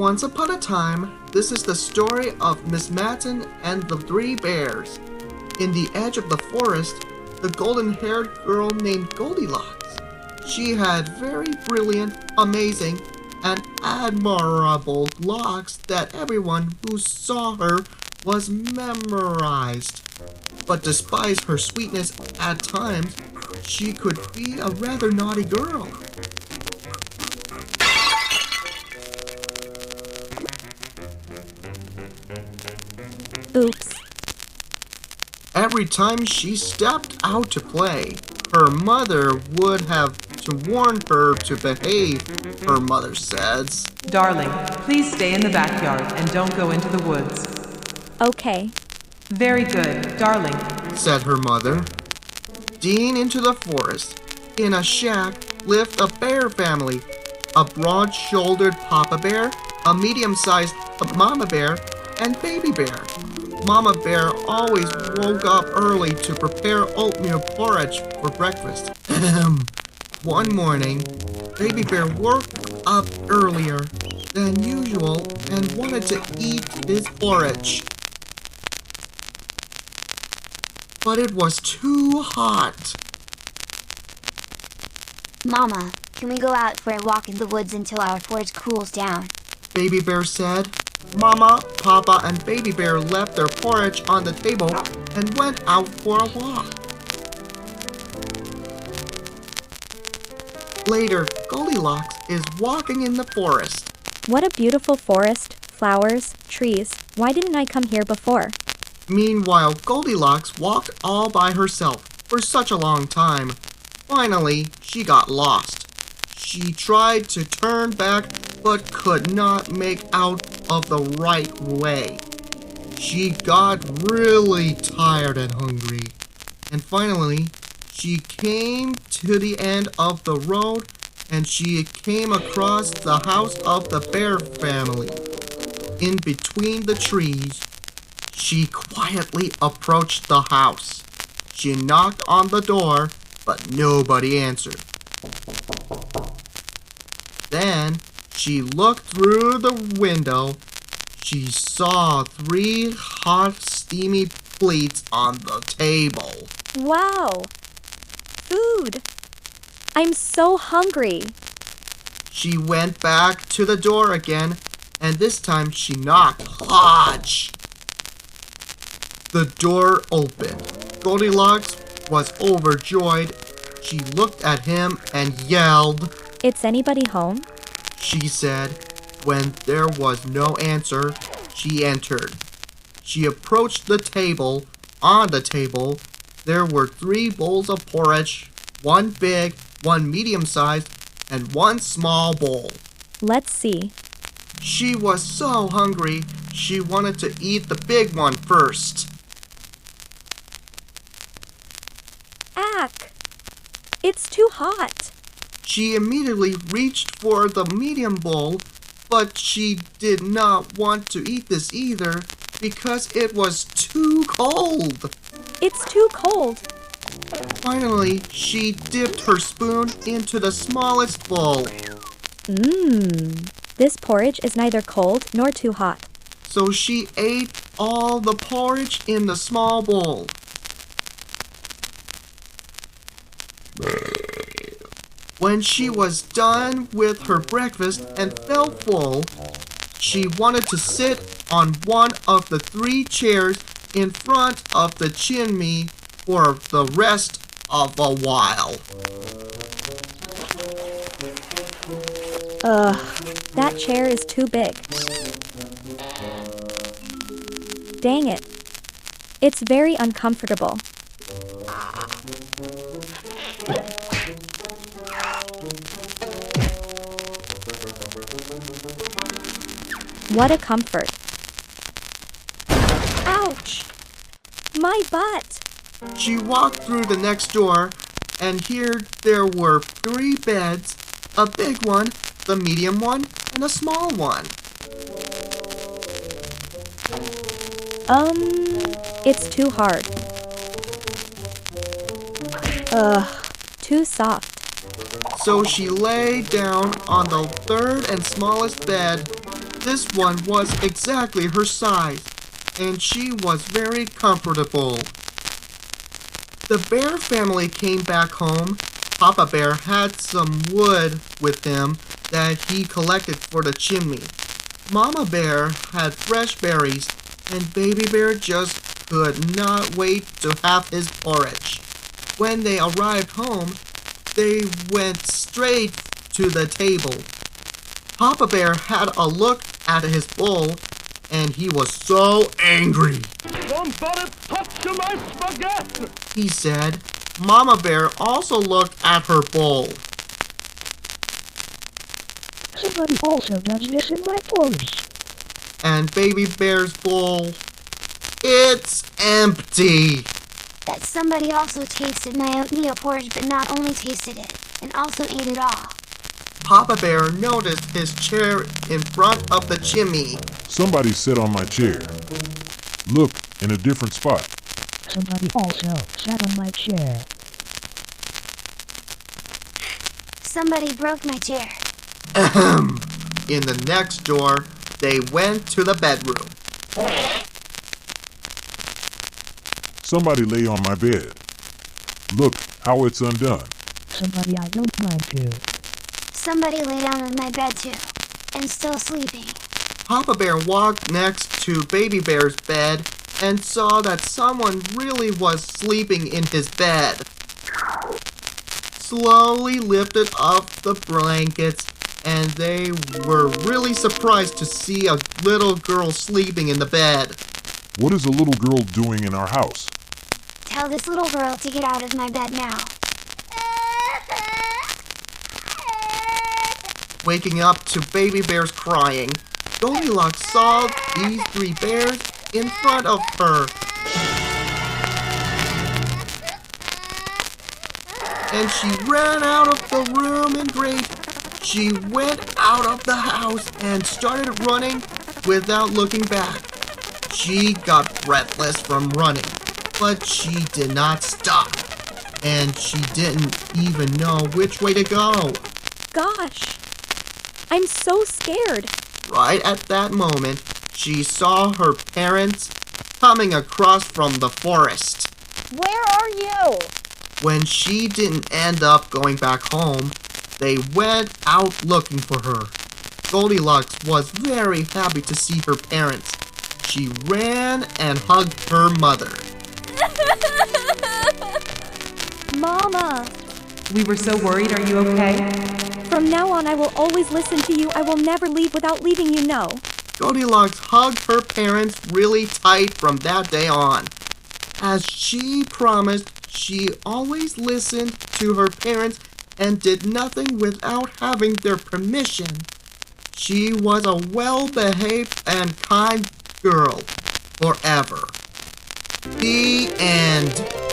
Once upon a time, this is the story of Miss Madson and the three bears. In the edge of the forest, the golden-haired girl named Goldilocks. She had very brilliant, amazing, and admirable locks that everyone who saw her was memorized. But despite her sweetness at times, she could be a rather naughty girl. Oops. Every time she stepped out to play, her mother would have to warn her to behave, her mother says. Darling, please stay in the backyard and don't go into the woods. Okay. Very good, darling, said her mother. Dean into the forest. In a shack lived a bear family, a broad-shouldered papa bear, a medium-sized mama bear, and baby bear. Mama bear always woke up early to prepare oatmeal porridge for breakfast. One morning, baby bear woke up earlier than usual and wanted to eat his porridge. But it was too hot. Mama, can we go out for a walk in the woods until our porridge cools down? Baby bear said. Mama, Papa, and Baby Bear left their porridge on the table and went out for a walk. Later, Goldilocks is walking in the forest. What a beautiful forest, flowers, trees. Why didn't I come here before? Meanwhile, Goldilocks walked all by herself for such a long time. Finally, she got lost. She tried to turn back but could not make out of the right way. She got really tired and hungry. And finally, she came to the end of the road and she came across the house of the bear family. In between the trees, she quietly approached the house. She knocked on the door, but nobody answered. Then she looked through the window. She saw 3 hot, steamy plates on the table. Wow! Food! I'm so hungry. She went back to the door again, and this time she knocked. Hodge! The door opened. Goldilocks was overjoyed. She looked at him and yelled. It's anybody home? She said. When there was no answer, she entered. She approached the table. On the table, there were 3 bowls of porridge, 1 big, 1 medium-sized, and 1 small bowl. Let's see. She was so hungry, she wanted to eat the big one first. Ack! It's too hot. She immediately reached for the medium bowl, but she did not want to eat this either because it was too cold. It's too cold. Finally, she dipped her spoon into the smallest bowl. This porridge is neither cold nor too hot. So she ate all the porridge in the small bowl. When she was done with her breakfast and felt full, she wanted to sit on one of the 3 chairs in front of the chimney for the rest of a while. That chair is too big. Dang it. It's very uncomfortable. What a comfort. Ouch! My butt! She walked through the next door, and here there were 3 beds, a big one, the medium one, and a small one. It's too hard. Too soft. So she lay down on the 3rd and smallest bed. This one was exactly her size, and she was very comfortable. The bear family came back home. Papa Bear had some wood with him that he collected for the chimney. Mama Bear had fresh berries, and Baby Bear just could not wait to have his porridge. When they arrived home, they went straight to the table. Papa Bear had a look at his bowl, and he was so angry. Somebody touch my spaghetti! He said. Mama Bear also looked at her bowl. Somebody also does this in my porridge. And Baby Bear's bowl, it's empty. That somebody also tasted my oatmeal porridge, but not only tasted it, and also ate it all. Papa Bear noticed his chair in front of the chimney. Somebody sat on my chair. Look, in a different spot. Somebody also sat on my chair. Somebody broke my chair. Ahem. In the next door, they went to the bedroom. Somebody lay on my bed. Look how it's undone. Somebody I don't mind to. Somebody lay down on my bed too, and still sleeping. Papa Bear walked next to Baby Bear's bed and saw that someone really was sleeping in his bed. Slowly lifted up the blankets, and they were really surprised to see a little girl sleeping in the bed. What is a little girl doing in our house? Tell this little girl to get out of my bed now. Waking up to Baby Bear's crying, Goldilocks saw these three bears in front of her. And she ran out of the room in rage. She went out of the house and started running without looking back. She got breathless from running, but she did not stop. And she didn't even know which way to go. Gosh, I'm so scared. Right at that moment, she saw her parents coming across from the forest. Where are you? When she didn't end up going back home, they went out looking for her. Goldilocks was very happy to see her parents. She ran and hugged her mother. Mama! We were so worried. Are you okay? From now on, I will always listen to you. I will never leave without leaving you know. Goldilocks hugged her parents really tight from that day on. As she promised, she always listened to her parents and did nothing without having their permission. She was a well-behaved and kind girl forever. The end.